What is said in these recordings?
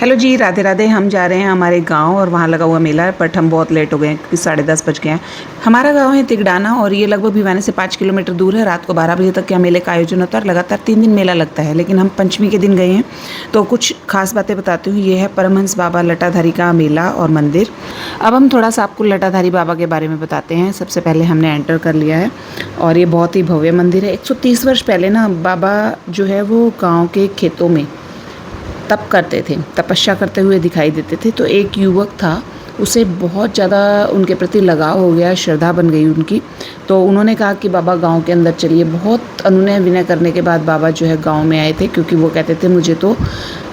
Hello जी, राधे राधे। हम जा रहे हैं हमारे गांव और वहाँ लगा हुआ मेला है, बट हम बहुत लेट हो गए हैं क्योंकि 10:30 बज गए हैं। हमारा गांव है तिगडाना और ये लगभग भिवानी से 5 किलोमीटर दूर है। रात को 12 बजे तक यहाँ मेले का आयोजन होता है और लगातार 3 दिन मेला लगता है, लेकिन हम पंचमी के दिन गए हैं तो कुछ खास बातें बताती हूँ। ये है परमहंस बाबा लटाधारी का मेला और मंदिर। अब हम थोड़ा सा आपको लटाधारी बाबा के बारे में बताते हैं। सबसे पहले हमने एंटर कर लिया है और ये बहुत ही भव्य मंदिर है। 130 वर्ष पहले ना बाबा जो है वो गाँव के खेतों में तप करते थे, तपस्या करते हुए दिखाई देते थे। तो एक युवक था, उसे बहुत ज़्यादा उनके प्रति लगाव हो गया, श्रद्धा बन गई उनकी। तो उन्होंने कहा कि बाबा गांव के अंदर चलिए। बहुत अनुनय विनय करने के बाद बाबा जो है गांव में आए थे, क्योंकि वो कहते थे मुझे तो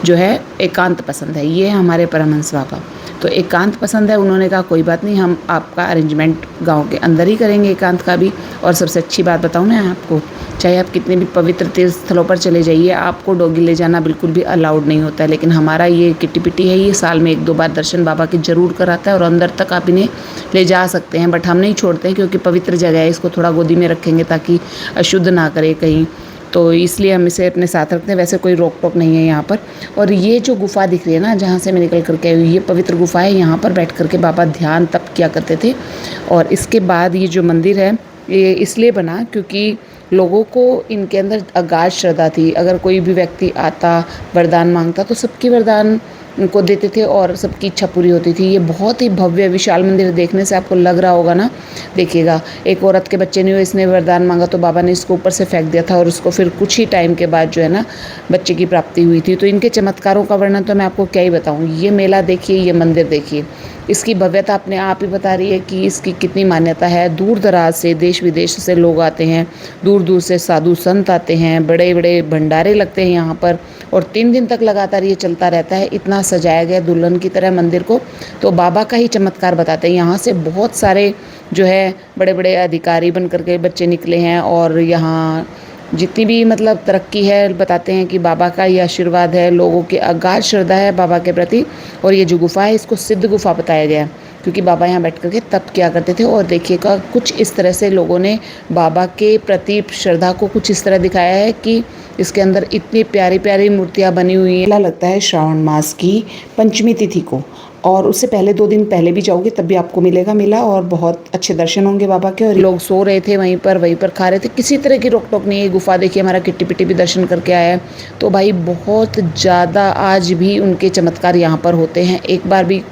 जो है एकांत पसंद है। ये है हमारे परमहंस बाबा। तो एकांत पसंद है। उन्होंने कहा कोई बात नहीं, हम आपका अरेंजमेंट गांव के अंदर ही करेंगे एकांत का भी। और सबसे अच्छी बात बताऊं ना आपको, चाहे आप कितने भी पवित्र तीर्थ स्थलों पर चले जाइए, आपको डॉगी ले जाना बिल्कुल भी अलाउड नहीं होता है। लेकिन हमारा ये किट्टी पिट्टी है, ये साल में 1-2 बार दर्शन बाबा के जरूर कराता है और अंदर तक आप इन्हें ले जा सकते हैं। बट हम नहीं छोड़ते हैं, क्योंकि पवित्र जगह है, इसको थोड़ा गोदी में रखेंगे ताकि अशुद्ध ना करे कहीं, तो इसलिए हम इसे अपने साथ रखते हैं। वैसे कोई रोक टोक नहीं है यहाँ पर। और ये जो गुफा दिख रही है ना, जहाँ से मैं निकल करके आई हूँ, ये पवित्र गुफा है। यहाँ पर बैठ करके बाबा ध्यान तप किया करते थे। और इसके बाद ये जो मंदिर है, ये इसलिए बना क्योंकि लोगों को इनके अंदर अगाध श्रद्धा थी। अगर कोई भी व्यक्ति आता, वरदान मांगता, तो सबकी वरदान उनको देते थे और सबकी इच्छा पूरी होती थी। ये बहुत ही भव्य विशाल मंदिर, देखने से आपको लग रहा होगा ना, देखिएगा। एक औरत के बच्चे ने, इसने वरदान मांगा तो बाबा ने इसको ऊपर से फेंक दिया था और उसको फिर कुछ ही टाइम के बाद जो है ना बच्चे की प्राप्ति हुई थी। तो इनके चमत्कारों का वर्णन तो मैं आपको क्या ही बताऊँ। ये मेला देखिए, ये मंदिर देखिए, इसकी भव्यता अपने आप ही बता रही है कि इसकी कितनी मान्यता है। दूर दराज से, देश विदेश से लोग आते हैं, दूर दूर से साधु संत आते हैं, बड़े बड़े भंडारे लगते हैं यहाँ पर। और 3 दिन तक लगातार ये चलता रहता है। इतना सजाया गया दुल्हन की तरह मंदिर को। तो बाबा का ही चमत्कार बताते हैं। यहाँ से बहुत सारे जो है बड़े बड़े अधिकारी बन करके बच्चे निकले हैं। और यहाँ जितनी भी मतलब तरक्की है, बताते हैं कि बाबा का ये आशीर्वाद है, लोगों की अगाध श्रद्धा है बाबा के प्रति। और ये जो गुफा है, इसको सिद्ध गुफा बताया गया है, क्योंकि बाबा यहाँ बैठ करके तप किया करते थे। और देखिएगा, कुछ इस तरह से लोगों ने बाबा के प्रति श्रद्धा को कुछ इस तरह दिखाया है कि इसके अंदर इतनी प्यारी प्यारी मूर्तियाँ बनी हुई हैं। मेला लगता है श्रावण मास की पंचमी तिथि को, और उससे पहले 2 दिन पहले भी जाओगे तब भी आपको मिलेगा मेला, और बहुत अच्छे दर्शन होंगे बाबा के। और लोग सो रहे थे वहीं पर खा रहे थे, किसी तरह की रोक टोक नहीं है। गुफा देखिए, हमारा किट्टी पिट्टी भी दर्शन करके आया है। तो भाई बहुत ज़्यादा आज भी उनके चमत्कार यहाँ पर होते हैं। एक बार भी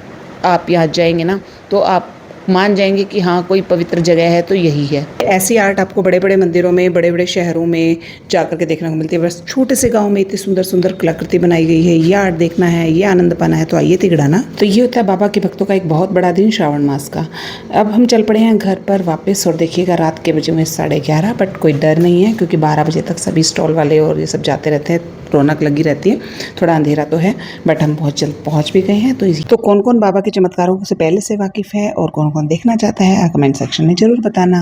आप यहाँ जाएंगे ना तो आप मान जाएंगे कि हाँ, कोई पवित्र जगह है तो यही है। ऐसी आर्ट आपको बड़े बड़े मंदिरों में, बड़े बड़े शहरों में जाकर के देखने को मिलती है। बस छोटे से गांव में इतनी सुंदर सुंदर कलाकृति बनाई गई है। ये आर्ट देखना है, ये आनंद पाना है, तो आइए तिगड़ाना। तो ये होता है बाबा के भक्तों का एक बहुत बड़ा दिन श्रावण मास का। अब हम चल पड़े हैं घर पर वापस। और देखिएगा, रात के बजे हुए 11:30, बट कोई डर नहीं है, क्योंकि 12 बजे तक सभी स्टॉल वाले और ये सब जाते रहते हैं, रौनक लगी रहती है। थोड़ा अंधेरा तो है, बट हम बहुत जल्द पहुंच भी गए हैं। तो कौन कौन बाबा के चमत्कारों से पहले से वाकिफ है और कौन कौन देखना चाहता है, कमेंट सेक्शन में जरूर बताना।